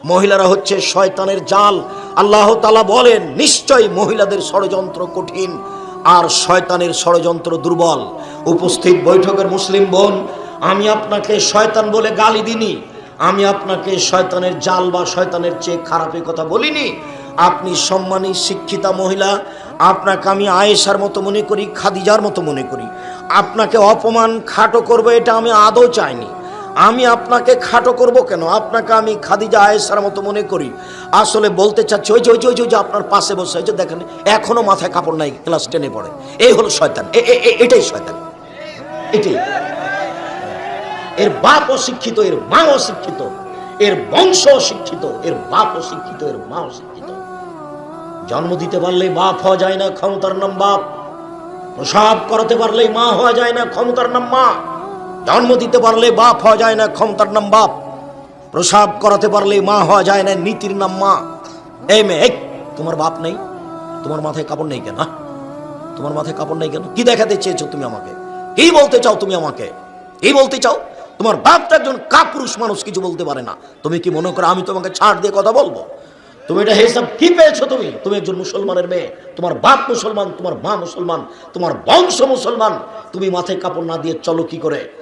মহিলারা হচ্ছে শয়তানের জাল। আল্লাহ তাআলা বলেন, নিশ্চয় মহিলাদের ষড়যন্ত্র কঠিন আর শয়তানের ষড়যন্ত্র দুর্বল। উপস্থিত বৈঠকের মুসলিম বোন, আমি আপনাকে শয়তান বলে গালি দিনি, আমি আপনাকে শয়তানের জাল বা শয়তানের চেয়ে খারাপের কথা বলিনি। আপনি সম্মানী শিক্ষিতা মহিলা, আপনাকে আমি আয়েশার মতো মনে করি, খাদিজার মতো মনে করি। আপনাকে অপমান খাটো করবো এটা আমি আদৌ চাইনি। আমি আপনাকে খাটো করব কেন? আপনাকে আমি খাদিজা আয়েশার মতো মনে করি। আসলে বলতে চাচ্ছি, ওই যে আপনার পাশে বসে, এই যে দেখেন এখনো মাথায় কাপড় নাই, ক্লাস 10-এ পড়ে। এই হলো শয়তান, এটাই শয়তান, এটাই। এর বাপ অশিক্ষিত, এর মা অশিক্ষিত, এর বংশ অশিক্ষিত, এর বাপ অশিক্ষিত, এর মা অশিক্ষিত। জন্ম দিতে পারলেই বাপ হওয়া যায় না, ক্ষমতার নাম বাপ। প্রসব করাতে পারলেই মা হওয়া যায় না, ক্ষমতার নাম মা। জন্ম দিতে পারলে বাপ হওয়া যায় না, ক্ষমতার নাম বাপ। প্রসব করাতে পারলেই মা হওয়া যায় না, নীতির নাম মা। এই মেয়ে, তোমার বাপ নেই? তোমার মাথায় কাপড় নেই কেন? তোমার মাথায় কাপড় নেই কেন? কি দেখাতে চেয়েছো তুমি আমাকে? কি বলতে চাও তুমি আমাকে? কি বলতে চাও? তোমার বাপ তো একজন কাপুরুষ মানুষ, কিছু বলতে পারে না। তুমি কি মনে করো আমি তোমাকে ছাড় দিয়ে কথা বলবো? তুমি এটা হিসাব কি পেয়েছো? তুমি একজন মুসলমানের মেয়ে, তোমার বাপ মুসলমান, তোমার মা মুসলমান, তোমার বংশ মুসলমান, তুমি মাথায় কাপড় না দিয়ে চলো কি করে?